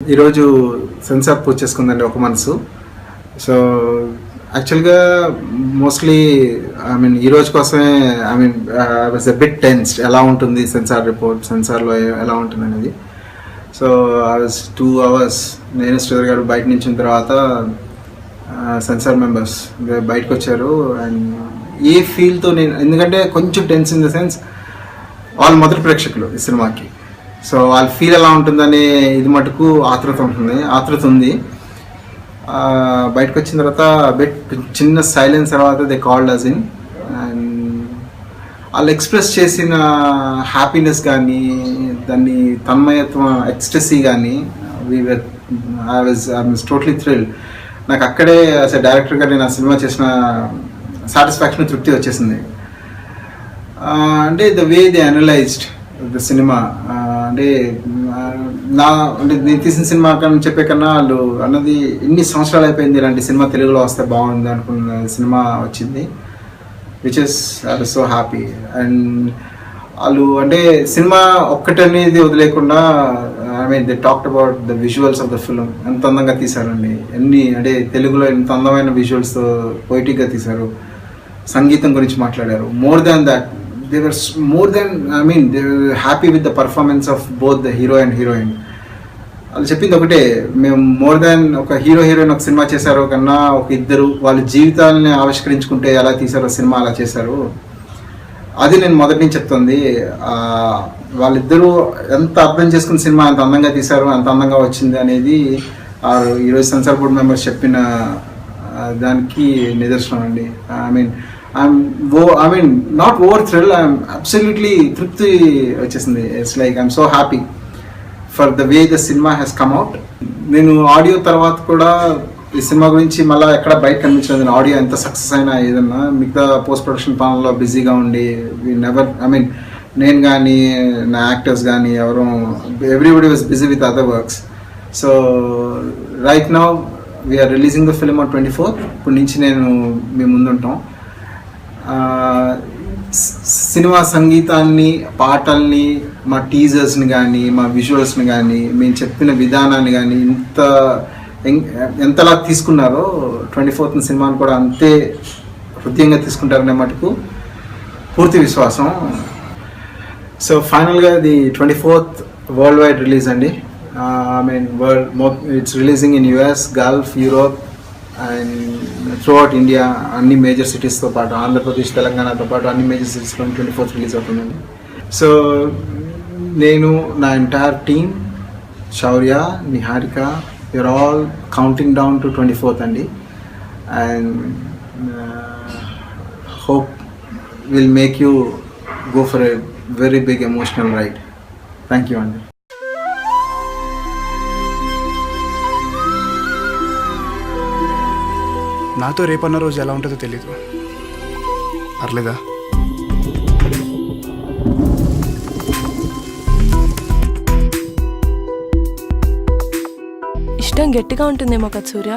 ఈరోజు సెన్సార్ పూజ చేసుకుందండి ఒక మనసు. సో యాక్చువల్గా మోస్ట్లీ ఈ రోజు కోసమే వాజ్ ఎ బిట్ టెన్స్డ్ ఎలా ఉంటుంది సెన్సార్ రిపోర్ట్, సెన్సార్లో ఎలా ఉంటుంది అనేది. సో ఐ వాజ్ 2 hours నేను శ్రీధర్ గారు బయట నుంచి తర్వాత సెన్సార్ మెంబర్స్ బయటకు వచ్చారు. అండ్ ఏ ఫీల్తో నేను, ఎందుకంటే కొంచెం టెన్స్ ఇన్ ద సెన్స్ వాళ్ళు మొదటి ప్రేక్షకులు ఈ సినిమాకి. సో వాళ్ళ ఫీల్ ఎలా ఉంటుందనే ఇది మటుకు ఆతృత ఉంది. బయటకు వచ్చిన తర్వాత చిన్న సైలెన్స్ తర్వాత they called us in. And వాళ్ళు ఎక్స్ప్రెస్ చేసిన హ్యాపీనెస్ కానీ, దాన్ని తన్మయత్వం, ఎక్స్టసీ కానీ, ఐ వాజ్ టోటలీ థ్రిల్డ్. నాకు అక్కడే అసలు డైరెక్టర్గా నేను ఆ సినిమా చేసిన సాటిస్ఫాక్షన్, తృప్తి వచ్చేసింది. అంటే the way they analysed the cinema, అంటే నేను తీసిన సినిమా కన్నా చెప్పే కన్నా వాళ్ళు అన్నది ఎన్ని సంవత్సరాలు అయిపోయింది ఇలాంటి సినిమా తెలుగులో వస్తే బాగుంది అనుకున్న సినిమా వచ్చింది, which is I was so happy. And వాళ్ళు అంటే సినిమా ఒక్కటనేది వదిలేకుండా they talked about the visuals of the film. ఎంత అందంగా తీశారండి, అంటే తెలుగులో ఎంత అందమైన విజువల్స్తో పొయిటిక్గా తీశారు. సంగీతం గురించి మాట్లాడారు. More than that, they were they were happy with the performance of both the hero and heroine. వాళ్ళు చెప్పింది ఒకటే, మేము మోర్ దాన్ ఒక హీరోయిన్ ఒక సినిమా చేశారో కన్నా ఒక ఇద్దరు వాళ్ళ జీవితాలని ఆవిష్కరించుకుంటే ఎలా తీశారో సినిమా అలా చేశారు. అది నేను మొదటి నుంచి చెప్తుంది. వాళ్ళిద్దరూ ఎంత అర్థం చేసుకున్న సినిమా ఎంత అందంగా తీశారు, ఎంత అందంగా వచ్చింది అనేది ఈరోజు సెన్సార్ బోర్డ్ మెంబర్స్ చెప్పిన దానికి నిదర్శనం అండి. I'm not over thrilled, I'm absolutely తృప్తి వచ్చేసింది. It's like I'm so happy for the way the cinema has come out. నేను ఆడియో తర్వాత కూడా ఈ సినిమా గురించి మళ్ళీ ఎక్కడ బయట కనిపించలేదు. ఆడియో ఎంత సక్సెస్ అయినా ఏదన్నా మిగతా పోస్ట్ ప్రొడక్షన్ పనుల్లో బిజీగా ఉండి నేను కానీ నా యాక్టర్స్ కానీ everybody was busy with other works. So right now we're releasing the film on 24th. ఇప్పటి నుంచి మీ ముందుంటాం. సినిమా సంగీతాన్ని, పాటల్ని, మా టీజర్స్ని కానీ, మా విజువల్స్ని కానీ, మేము చెప్పిన విధానాన్ని కానీ ఎంతలా తీసుకున్నారో 24th సినిమాని కూడా అంతే హృదయంగా తీసుకుంటారనే మటుకు పూర్తి విశ్వాసం. సో ఫైనల్గా ఇది 24th వరల్డ్ వైడ్ రిలీజ్ అండి. It's releasing in US, Gulf, Europe and throughout India. అన్ని మేజర్ సిటీస్తో పాటు ఆంధ్రప్రదేశ్, తెలంగాణతో పాటు అన్ని మేజర్ సిటీస్లో 24th రిలీజ్ అవుతుందండి. సో నేను, నా entire team, Shaurya, Niharika, you're all counting down to 24th అండి. And hope will make you go for a very big emotional ride. Thank you అండి. నాతో రేపన్న రోజు ఎలా ఉంటుందో తెలీదు. పర్లేదా? ఇష్టం గట్టిగా ఉంటుందేమో కదా సూర్య.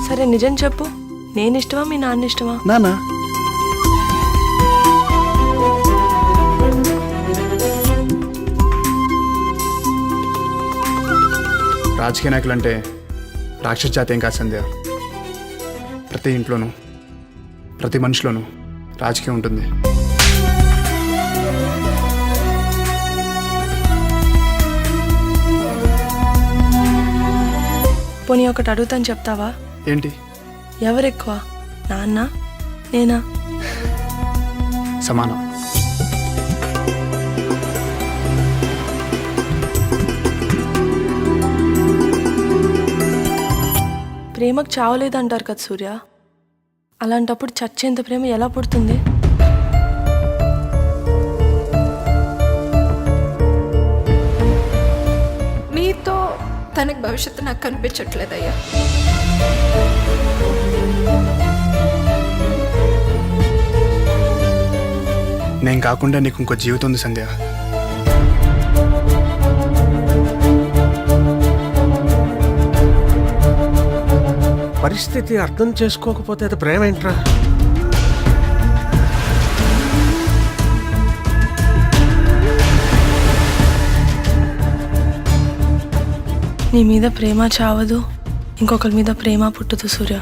సరే నిజం చెప్పు, నేను ఇష్టమా మీ నాన్న ఇష్టమా? నానా. రాజకీయ నాయకులు అంటే రాక్షస జాతి ఏం కాదు సంధ్య. ప్రతి ఇంట్లోనూ, ప్రతి మనిషిలోనూ రాజకీయం ఉంటుంది. పోనీ ఒకటి అడుగుతాను, చెప్తావా? ఏంటి? ఎవరెక్కువ, నాన్న నేనా? సమానం. ప్రేమకు చావలేదంటారు కదా సూర్య. అలాంటప్పుడు చచ్చేంత ప్రేమ ఎలా పుడుతుంది? మీతో తనకి భవిష్యత్తు నాకు కనిపించట్లేదయ్యా. నేను కాకుండా నీకు ఇంకో జీవితం ఉంది సంధ్య. పరిస్థితి అర్థం చేసుకోకపోతే అది ప్రేమ ఏంట్రా? నీ మీద ప్రేమ చావదు, ఇంకొకరి మీద ప్రేమ పుట్టదు సూర్య.